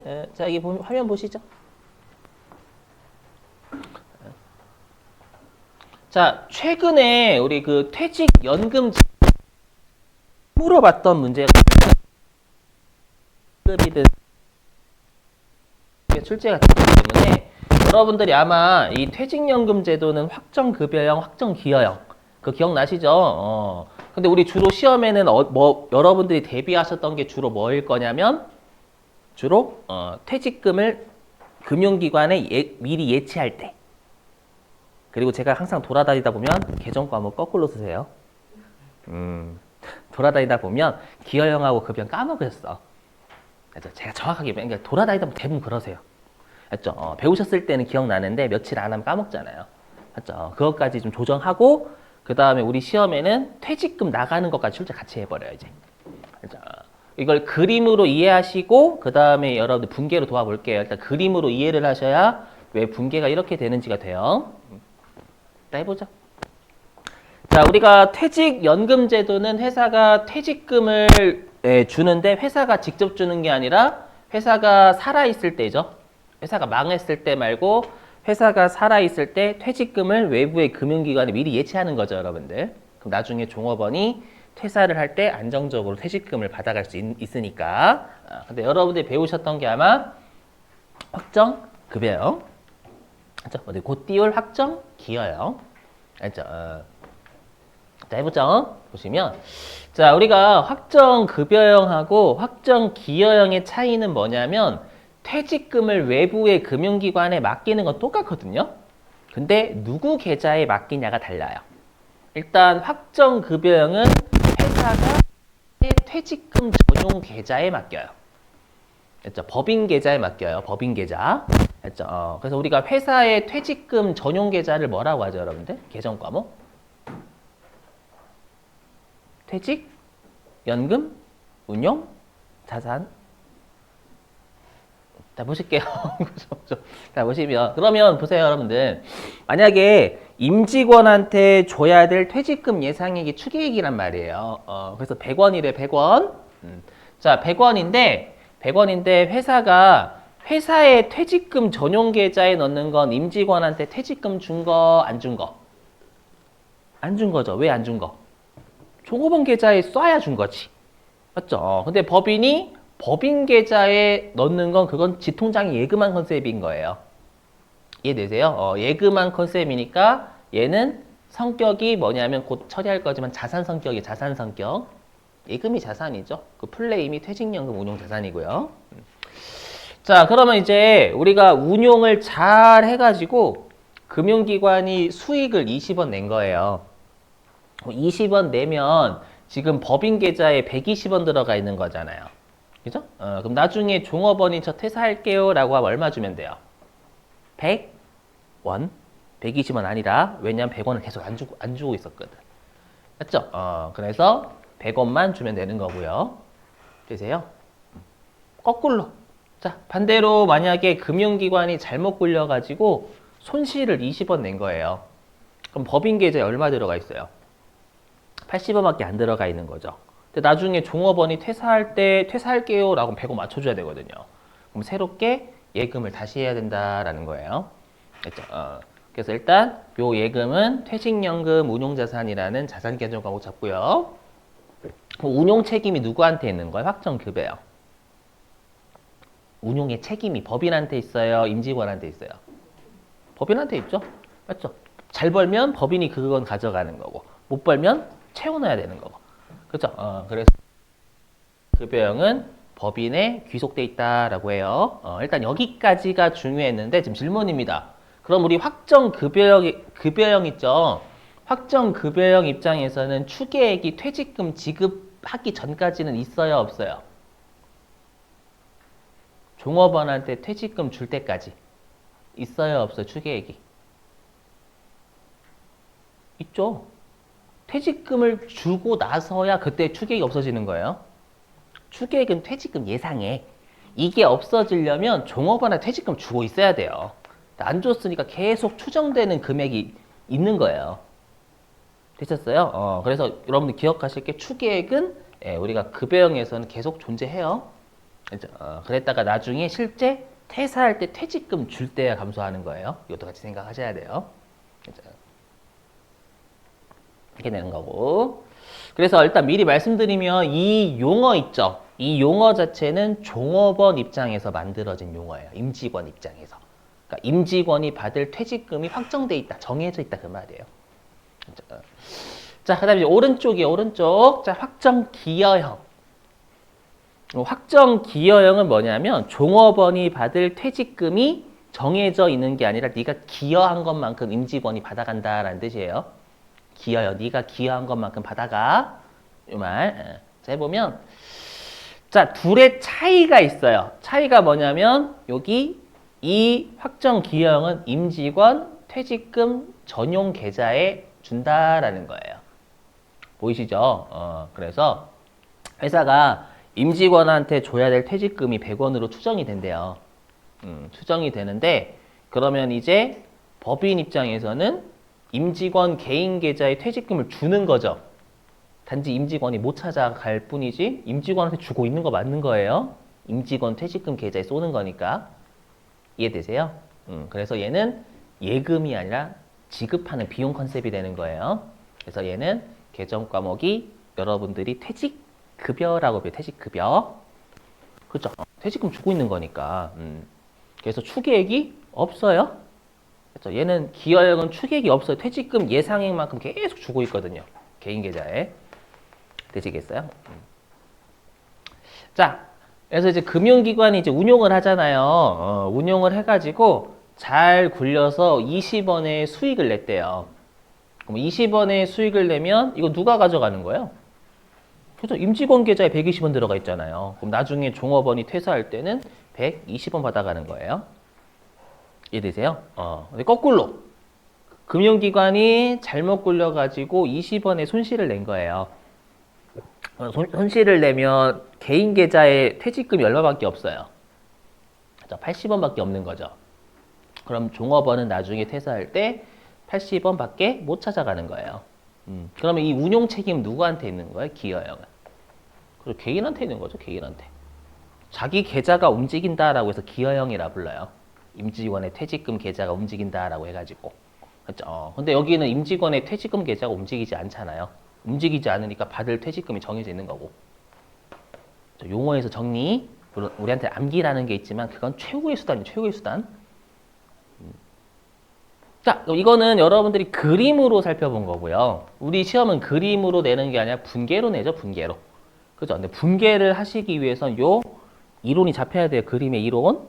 자, 여기 화면 보시죠. 자, 최근에 우리 그 퇴직연금 물어봤던 문제가 급이든 출제가 됐기 때문에 여러분들이 아마 이 퇴직연금 제도는 확정급여형, 확정기여형 그 기억나시죠? 근데 우리 주로 시험에는 여러분들이 대비하셨던 게 주로 뭐일 거냐면 주로 퇴직금을 금융기관에 미리 예치할 때, 그리고 제가 항상 돌아다니다 보면 계정 과목 거꾸로 쓰세요. 돌아다니다 보면 기여형하고 급여형 까먹으셨어. 그래서 제가 정확하게 그러니까 돌아다니다 보면 대부분 그러세요. 맞죠? 배우셨을 때는 기억나는데 며칠 안 하면 까먹잖아요. 맞죠? 그것까지 좀 조정하고 그 다음에 우리 시험에는 퇴직금 나가는 것까지 출제 같이 해버려요 이제. 그렇죠? 이걸 그림으로 이해하시고 그 다음에 여러분들 분계로 도와볼게요. 일단 그림으로 이해를 하셔야 왜 분계가 이렇게 되는지가 돼요. 일단 해보자. 자, 우리가 퇴직연금 제도는 회사가 퇴직금을 주는데 회사가 직접 주는 게 아니라 회사가 살아있을 때죠. 회사가 망했을 때 말고 회사가 살아있을 때 퇴직금을 외부의 금융기관에 미리 예치하는 거죠, 여러분들. 그럼 나중에 종업원이 퇴사를 할 때 안정적으로 퇴직금을 받아갈 수 있으니까. 근데 여러분들이 배우셨던 게 아마 확정급여형, 어디 곧 띄울 확정기여형, 알죠? 자, 해보죠. 보시면, 자, 우리가 확정급여형하고 확정기여형의 차이는 뭐냐면 퇴직금을 외부의 금융기관에 맡기는 건 똑같거든요. 근데 누구 계좌에 맡기냐가 달라요. 일단 확정급여형은 회사가 퇴직금 전용 계좌에 맡겨요. 그렇죠? 법인 계좌에 맡겨요. 법인 계좌. 그렇죠? 그래서 우리가 회사의 퇴직금 전용 계좌를 뭐라고 하죠, 여러분들? 계정 과목? 퇴직, 연금, 운용, 자산. 자, 보실게요. 자, 보시면. 그러면 보세요, 여러분들. 만약에 임직원한테 줘야 될 퇴직금 예상액이 추계액이란 말이에요. 그래서 100원이래, 100원. 자, 100원인데 회사가 회사의 퇴직금 전용 계좌에 넣는 건 임직원한테 퇴직금 준 거, 안 준 거? 안 준 거죠. 왜 안 준 거? 종업원 계좌에 쏴야 준 거지. 맞죠? 근데 법인이 법인 계좌에 넣는 건 그건 지 통장에 예금한 컨셉인 거예요. 이해되세요? 예금한 컨셉이니까 얘는 성격이 뭐냐면 곧 처리할 거지만 자산 성격이 자산 성격. 예금이 자산이죠. 그 플레임이 퇴직연금 운용 자산이고요. 자, 그러면 이제 우리가 운용을 잘 해가지고 금융기관이 수익을 20원 낸 거예요. 20원 내면 지금 법인 계좌에 120원 들어가 있는 거잖아요. 그죠? 그럼 나중에 종업원이 저 퇴사할게요 라고 하면 얼마 주면 돼요? 100원? 120원 아니라 왜냐면 100원을 계속 안 주고 있었거든. 맞죠? 그래서 100원만 주면 되는 거고요. 되세요? 거꾸로. 자, 반대로 만약에 금융기관이 잘못 굴려가지고 손실을 20원 낸 거예요. 그럼 법인 계좌에 얼마 들어가 있어요? 80원밖에 안 들어가 있는 거죠. 근데 나중에 종업원이 퇴사할 때 퇴사할게요 라고 100원 맞춰줘야 되거든요. 그럼 새롭게 예금을 다시 해야 된다라는 거예요. 됐죠? 그래서 일단 요 예금은 퇴직연금 운용자산이라는 자산 개념 과목 잡고요. 운용 책임이 누구한테 있는 거예요? 확정급여요. 운용의 책임이 법인한테 있어요? 임직원한테 있어요? 법인한테 있죠? 맞죠? 잘 벌면 법인이 그건 가져가는 거고 못 벌면 채워넣어야 되는 거고. 그렇죠? 그래서 급여형은 법인에 귀속돼 있다라고 해요. 일단 여기까지가 중요했는데 지금 질문입니다. 그럼 우리 급여형 있죠? 확정급여형 입장에서는 추계액이 퇴직금 지급하기 전까지는 있어요, 없어요? 종업원한테 퇴직금 줄 때까지 있어요, 없어요? 추계액이 있죠? 퇴직금을 주고 나서야 그때 추계액이 없어지는 거예요. 추계액은 퇴직금 예상액. 이게 없어지려면 종업원한테 퇴직금 주고 있어야 돼요. 안 줬으니까 계속 추정되는 금액이 있는 거예요. 되셨어요? 그래서 여러분들 기억하실 게 추계액은 우리가 급여형에서는 계속 존재해요. 그죠? 그랬다가 나중에 실제 퇴사할 때 퇴직금 줄 때야 감소하는 거예요. 이것도 같이 생각하셔야 돼요. 그죠? 이렇게 되는 거고. 그래서 일단 미리 말씀드리면 이 용어 있죠? 이 용어 자체는 종업원 입장에서 만들어진 용어예요. 임직원 입장에서. 그러니까 임직원이 받을 퇴직금이 확정돼 있다, 정해져 있다 그 말이에요. 자, 그다음에 오른쪽이요, 오른쪽. 자, 확정 기여형. 확정 기여형은 뭐냐면 종업원이 받을 퇴직금이 정해져 있는 게 아니라 네가 기여한 것만큼 임직원이 받아간다라는 뜻이에요. 기여요. 네가 기여한 것만큼 받아가. 이 말. 자, 해보면 자, 둘의 차이가 있어요. 차이가 뭐냐면 여기 이 확정 기여형은 임직원 퇴직금 전용 계좌에 준다라는 거예요. 보이시죠? 그래서 회사가 임직원한테 줘야 될 퇴직금이 100원으로 추정이 된대요. 추정이 되는데 그러면 이제 법인 입장에서는 임직원 개인 계좌에 퇴직금을 주는 거죠. 단지 임직원이 못 찾아갈 뿐이지 임직원한테 주고 있는 거 맞는 거예요. 임직원 퇴직금 계좌에 쏘는 거니까. 이해되세요? 그래서 얘는 예금이 아니라 지급하는 비용 컨셉이 되는 거예요. 그래서 얘는 개정 과목이 여러분들이 퇴직급여라고 해요. 퇴직급여. 그렇죠? 퇴직금 주고 있는 거니까. 그래서 추계액이 없어요. 그렇죠? 얘는 기여액은 추계액이 없어요. 퇴직금 예상액만큼 계속 주고 있거든요. 개인 계좌에. 되시겠어요? 자, 그래서 이제 금융기관이 이제 운용을 하잖아요. 운용을 해가지고 잘 굴려서 20원의 수익을 냈대요. 그럼 20원의 수익을 내면 이거 누가 가져가는 거예요? 그래서 임직원 계좌에 120원 들어가 있잖아요. 그럼 나중에 종업원이 퇴사할 때는 120원 받아가는 거예요. 이해되세요? 근데 거꾸로 금융기관이 잘못 굴려가지고 20원의 손실을 낸 거예요. 손실을 내면 개인 계좌에 퇴직금이 얼마밖에 없어요? 80원밖에 없는 거죠. 그럼 종업원은 나중에 퇴사할 때 80원밖에 못 찾아가는 거예요. 그러면 이 운용 책임 누구한테 있는 거예요? 기여형은. 그리고 개인한테 있는 거죠. 개인한테. 자기 계좌가 움직인다라고 해서 기여형이라 불러요. 임직원의 퇴직금 계좌가 움직인다라고 해가지고. 그렇죠? 근데 여기는 임직원의 퇴직금 계좌가 움직이지 않잖아요. 움직이지 않으니까 받을 퇴직금이 정해져 있는 거고. 용어에서 정리, 물론 우리한테 암기라는 게 있지만 그건 최후의 수단이에요. 최후의 수단. 자, 이거는 여러분들이 그림으로 살펴본 거고요. 우리 시험은 그림으로 내는 게 아니라 분계로 내죠. 분계로. 그죠? 근데 분계를 하시기 위해선 요 이론이 잡혀야 돼요. 그림의 이론.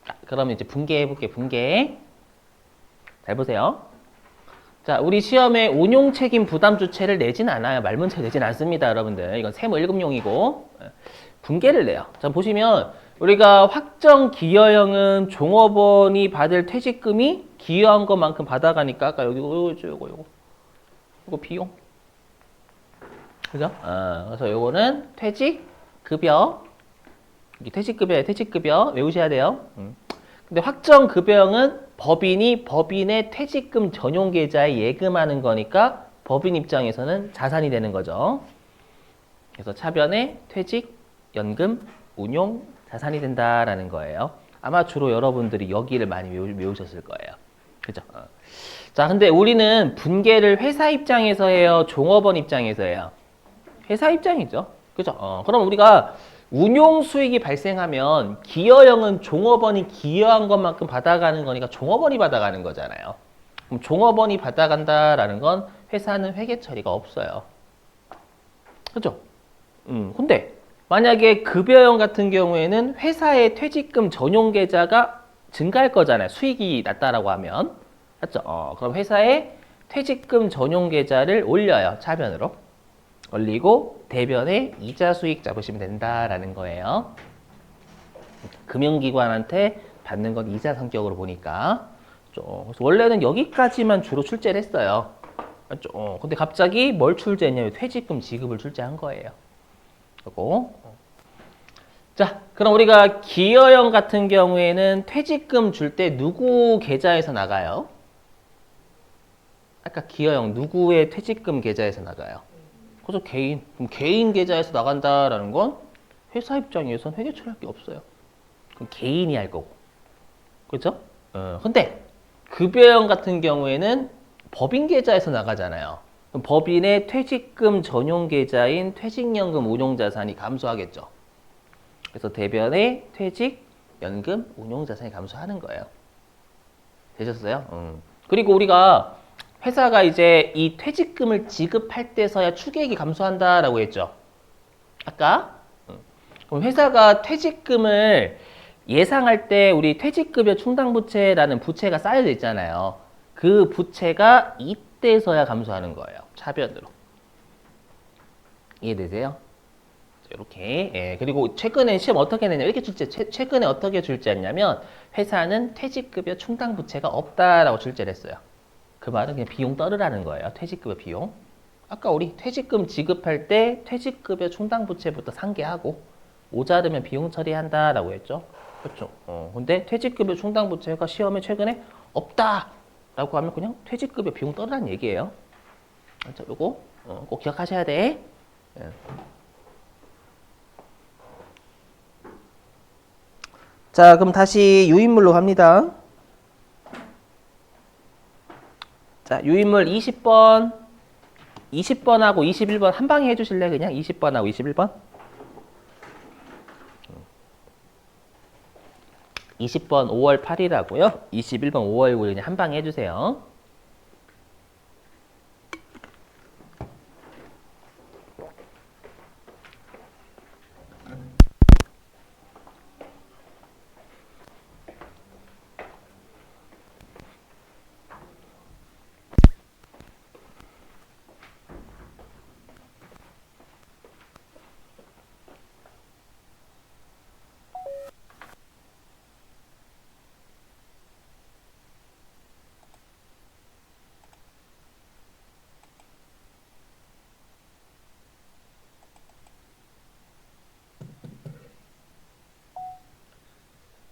자, 그러면 이제 분계해 볼게요. 분계. 잘 보세요. 자, 우리 시험에 운용 책임 부담 주체를 내진 않아요. 말문체 내진 않습니다, 여러분들. 이건 세무 1급용이고 분계를 내요. 자, 보시면 우리가 확정 기여형은 종업원이 받을 퇴직금이 기여한 것만큼 받아가니까 아까 여기 요거 비용. 그죠? 그래서 요거는 퇴직급여. 이게 퇴직급여에 퇴직급여 외우셔야 돼요. 근데 확정급여형은 법인이 법인의 퇴직금 전용 계좌에 예금하는 거니까 법인 입장에서는 자산이 되는 거죠. 그래서 차변에 퇴직, 연금, 운용, 자산이 된다라는 거예요. 아마 주로 여러분들이 여기를 많이 외우셨을 거예요. 그죠? 자, 근데 우리는 분계를 회사 입장에서 해요? 종업원 입장에서 해요? 회사 입장이죠. 그죠? 그럼 우리가 운용 수익이 발생하면 기여형은 종업원이 기여한 것만큼 받아가는 거니까 종업원이 받아가는 거잖아요. 그럼 종업원이 받아간다라는 건 회사는 회계 처리가 없어요. 그죠? 근데 만약에 급여형 같은 경우에는 회사의 퇴직금 전용 계좌가 증가할 거잖아요. 수익이 났다라고 하면. 맞죠? 그럼 회사의 퇴직금 전용 계좌를 올려요. 차변으로. 올리고 대변에 이자 수익 잡으시면 된다라는 거예요. 금융기관한테 받는 건 이자 성격으로 보니까. 그래서 원래는 여기까지만 주로 출제를 했어요. 맞죠? 근데 갑자기 뭘 출제했냐면 퇴직금 지급을 출제한 거예요. 그리고 자, 그럼 우리가 기여형 같은 경우에는 퇴직금 줄 때 누구 계좌에서 나가요? 아까 기여형 누구의 퇴직금 계좌에서 나가요? 그래서 개인. 그럼 개인 계좌에서 나간다라는 건 회사 입장에선 회계 처리할 게 없어요. 그럼 개인이 할 거고. 그렇죠? 근데 급여형 같은 경우에는 법인 계좌에서 나가잖아요. 그럼 법인의 퇴직금 전용 계좌인 퇴직연금 운용자산이 감소하겠죠. 그래서 대변의 퇴직연금 운용자산이 감소하는 거예요. 되셨어요? 그리고 우리가 회사가 이제 이 퇴직금을 지급할 때서야 추계액이 감소한다라고 했죠. 아까. 그럼 회사가 퇴직금을 예상할 때 우리 퇴직급여 충당부채라는 부채가 쌓여져 있잖아요. 그 부채가 이때서야 감소하는 거예요. 차변으로. 이해되세요? 이렇게. 예. 그리고 최근에 시험 어떻게 내냐 이렇게 출제. 최근에 어떻게 출제했냐면 회사는 퇴직급여 충당부채가 없다라고 출제를 했어요. 그 말은 그냥 비용 떨으라는 거예요. 퇴직급여 비용. 아까 우리 퇴직금 지급할 때 퇴직급여 충당부채부터 상계하고 모자르면 비용 처리한다라고 했죠. 그렇죠. 근데 퇴직급여 충당부채가 시험에 최근에 없다라고 하면 그냥 퇴직급여 비용 떨으라는 얘기예요. 자, 요거 꼭 기억하셔야 돼. 예. 자, 그럼 다시 유인물로 갑니다. 자, 유인물 20번, 20번하고 21번 한 방에 해주실래? 그냥 20번하고 21번? 20번 5월 8일하고요. 21번 5월 9일 그냥 한 방에 해주세요.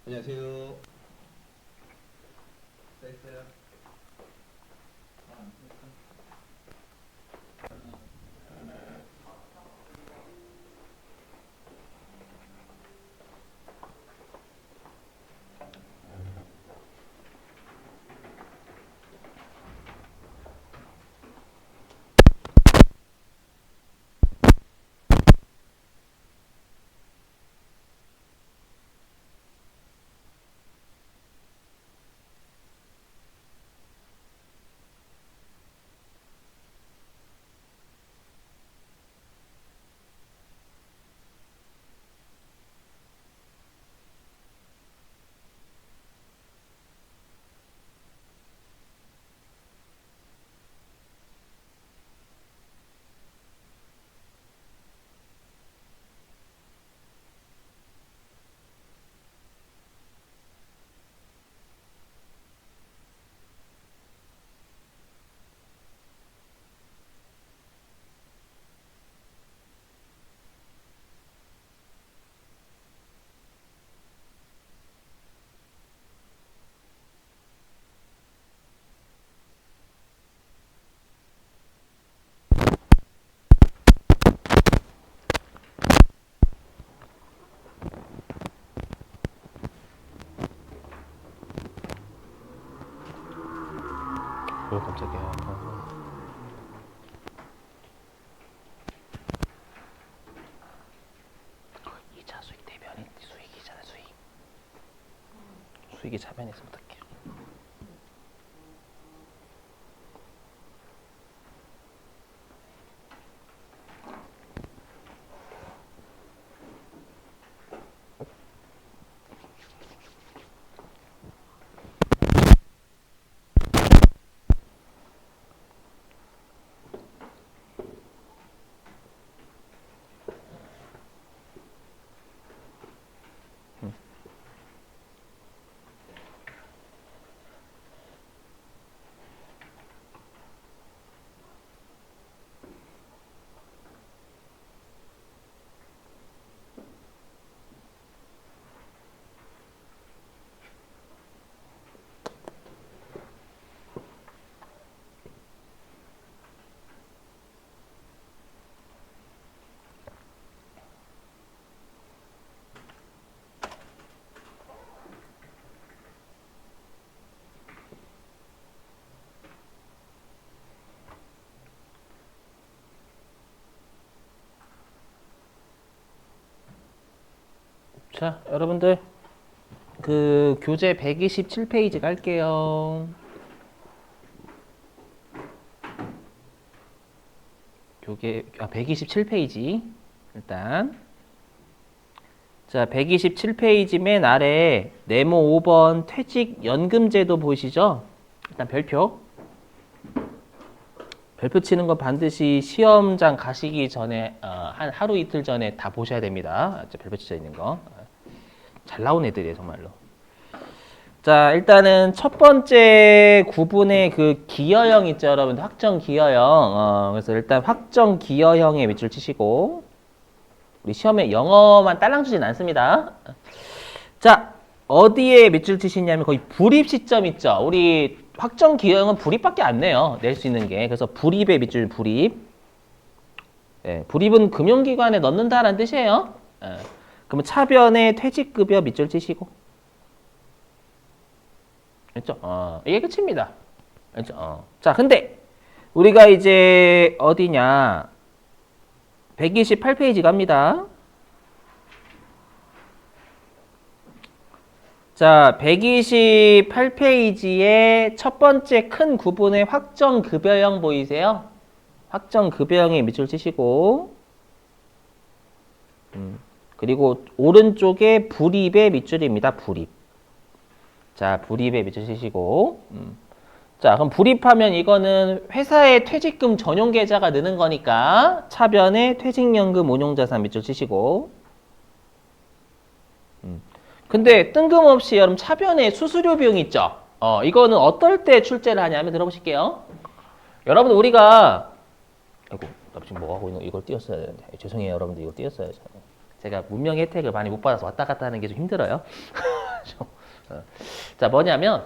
안녕하세요. 깜짝이야. 이자 수익 대변이 수익이잖아, 수익. 수익이 차변이 있으면 어떡해요. 자, 여러분들 그 교재 127페이지 갈게요. 교재 127페이지 일단 자, 127페이지 맨 아래 네모 5번 퇴직연금제도 보이시죠? 일단 별표 치는 거 반드시 시험장 가시기 전에 한 하루 이틀 전에 다 보셔야 됩니다. 별표 치져 있는 거. 잘 나온 애들이에요, 정말로. 자, 일단은 첫 번째 구분의 그 기여형 있죠, 여러분들. 확정 기여형. 그래서 일단 확정 기여형의 밑줄 치시고, 우리 시험에 영어만 딸랑 주진 않습니다. 자, 어디에 밑줄 치시냐면 거의 불입 시점 있죠. 우리 확정 기여형은 불입밖에 안 내요. 낼 수 있는 게. 그래서 불입의 밑줄 불입. 예, 불입은 금융기관에 넣는다라는 뜻이에요. 예. 그러면 차변에 퇴직급여 밑줄 치시고. 됐죠? 이게 끝입니다. 됐죠? 자, 근데 우리가 이제 어디냐? 128페이지 갑니다. 자, 128페이지에 첫 번째 큰 구분의 확정급여형 보이세요? 확정급여형에 밑줄 치시고 그리고 오른쪽에 불입의 밑줄입니다. 불입. 자, 불입에 밑줄 치시고 자, 그럼 불입하면 이거는 회사의 퇴직금 전용 계좌가 느는 거니까 차변에 퇴직연금 운용자산 밑줄 치시고 근데 뜬금없이 여러분 차변에 수수료 비용 있죠? 이거는 어떨 때 출제를 하냐면 들어보실게요. 여러분 우리가 아이고 나 지금 뭐 하고 있는 이걸 띄웠어야 되는데 죄송해요 여러분들 이걸 띄웠어야죠. 제가 문명 혜택을 많이 못 받아서 왔다 갔다 하는 게 좀 힘들어요. 자, 뭐냐면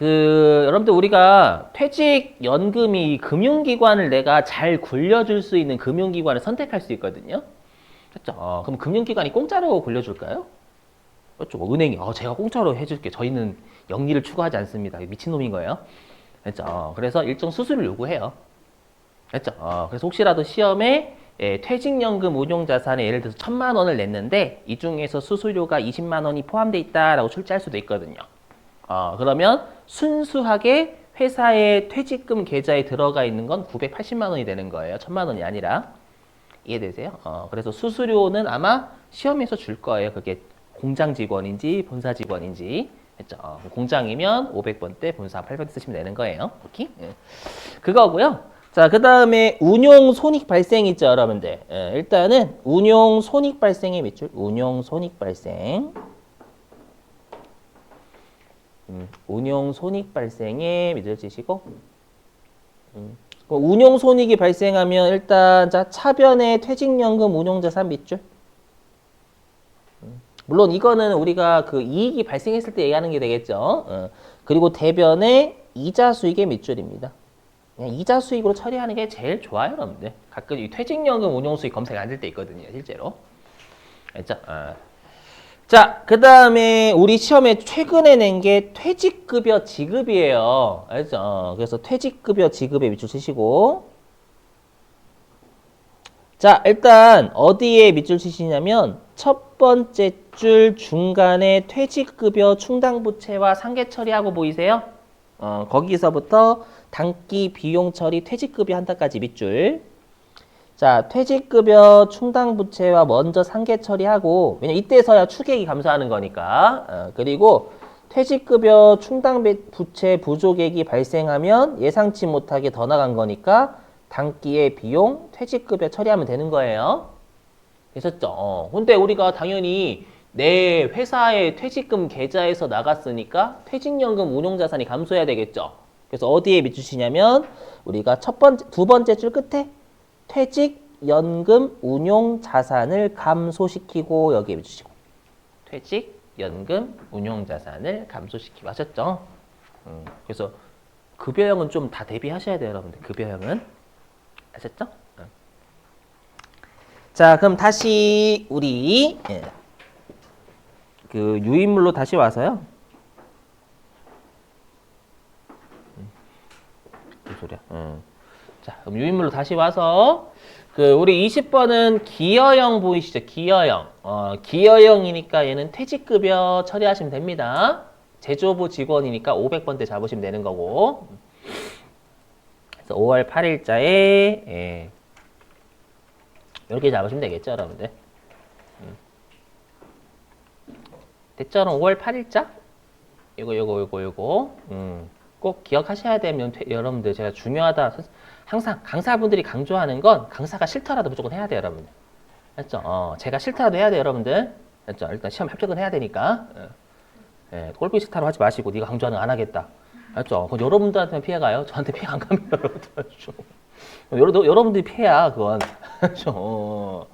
여러분들 우리가 퇴직연금이 금융기관을 내가 잘 굴려줄 수 있는 금융기관을 선택할 수 있거든요. 그렇죠? 그럼 금융기관이 공짜로 굴려줄까요? 그렇죠? 은행이 제가 공짜로 해줄게. 저희는 영리를 추구하지 않습니다. 미친놈인 거예요. 그렇죠? 그래서 일정 수수료를 요구해요. 그렇죠? 그래서 혹시라도 시험에 퇴직연금 운용자산에 예를 들어서 1,000만 원을 냈는데 이 중에서 수수료가 20만 원이 포함되어 있다라고 출제할 수도 있거든요. 그러면 순수하게 회사의 퇴직금 계좌에 들어가 있는 건 980만 원이 되는 거예요. 1,000만 원이 아니라. 이해되세요? 그래서 수수료는 아마 시험에서 줄 거예요. 그게 공장 직원인지 본사 직원인지. 했죠? 공장이면 500번대, 본사 800 쓰시면 되는 거예요. 오케이? 그거고요. 자, 그 다음에 운용 손익 발생 있죠, 여러분들. 일단은 운용 손익 발생의 밑줄, 운용 손익 발생. 운용 손익 발생에 밑줄 치시고. 운용 손익이 발생하면 일단 자 차변에 퇴직연금 운용자산 밑줄. 물론 이거는 우리가 그 이익이 발생했을 때 얘기하는 게 되겠죠. 그리고 대변에 이자 수익의 밑줄입니다. 그냥 이자 수익으로 처리하는 게 제일 좋아요, 여러분들. 가끔 이 퇴직연금 운용 수익 검색 안 될 때 있거든요, 실제로. 알죠? 자, 그 다음에 우리 시험에 최근에 낸 게 퇴직급여 지급이에요. 알죠? 그래서 퇴직급여 지급에 밑줄 치시고. 자, 일단 어디에 밑줄 치시냐면 첫 번째 줄 중간에 퇴직급여 충당부채와 상계 처리하고 보이세요? 거기서부터 단기 비용 처리 퇴직급여 한다까지 밑줄. 자, 퇴직급여 충당부채와 먼저 상계 처리하고, 왜냐면 이때서야 추계액이 감소하는 거니까. 그리고 퇴직급여 충당부채 부족액이 발생하면 예상치 못하게 더 나간 거니까 단기의 비용 퇴직급여 처리하면 되는 거예요. 되셨죠? 근데 우리가 당연히 내 회사의 퇴직금 계좌에서 나갔으니까 퇴직연금 운용자산이 감소해야 되겠죠. 그래서 어디에 밑주시냐면 우리가 두 번째 줄 끝에 퇴직연금 운용자산을 감소시키고 여기에 밑주시고 퇴직연금 운용자산을 감소시키고 하셨죠? 그래서 급여형은 좀 다 대비하셔야 돼요, 여러분들. 급여형은 아셨죠? 자, 그럼 다시 우리 그 유인물로 다시 와서요. 무슨 소리야? 자, 그럼 유인물로 다시 와서 우리 20번은 기여형 보이시죠? 기여형. 기여형이니까 얘는 퇴직급여 처리하시면 됩니다. 제조부 직원이니까 500번대 잡으시면 되는 거고. 그래서 5월 8일자에, 예. 이렇게 잡으시면 되겠죠, 여러분들? 됐죠? 5월 8일자? 요거. 꼭 기억하셔야 되면, 여러분들, 제가 중요하다. 항상 강사분들이 강조하는 건 강사가 싫더라도 무조건 해야 돼요, 여러분들. 알죠? 제가 싫더라도 해야 돼요, 여러분들. 알죠? 일단 시험 합격은 해야 되니까. 예, 꼴보기 싫다고 하지 마시고, 네가 강조하는 거 안 하겠다. 알죠? 그건 여러분들한테는 피해가요. 저한테 피해 안 갑니다, 여러분들. 여러분들이 피해야, 그건. 알죠?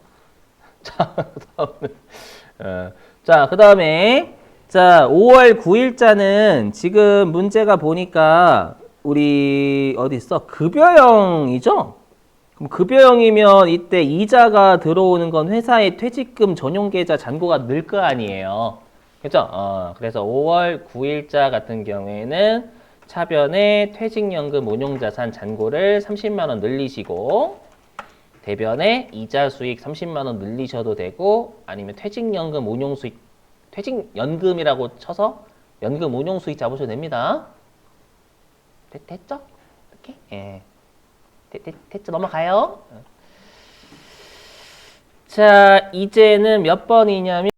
자, 그 다음에, 자, 5월 9일자는 지금 문제가 보니까, 우리, 어디 있어? 급여형이죠? 그럼 급여형이면 이때 이자가 들어오는 건 회사의 퇴직금 전용 계좌 잔고가 늘 거 아니에요. 그죠? 그래서 5월 9일자 같은 경우에는 차변에 퇴직연금 운용자산 잔고를 30만 원 늘리시고, 대변에 이자 수익 30만 원 늘리셔도 되고, 아니면 퇴직연금 운용수익, 퇴직연금이라고 쳐서 연금 운용수익 잡으셔도 됩니다. 됐죠? 이렇게? 예. 됐죠? 넘어가요. 자, 이제는 몇 번이냐면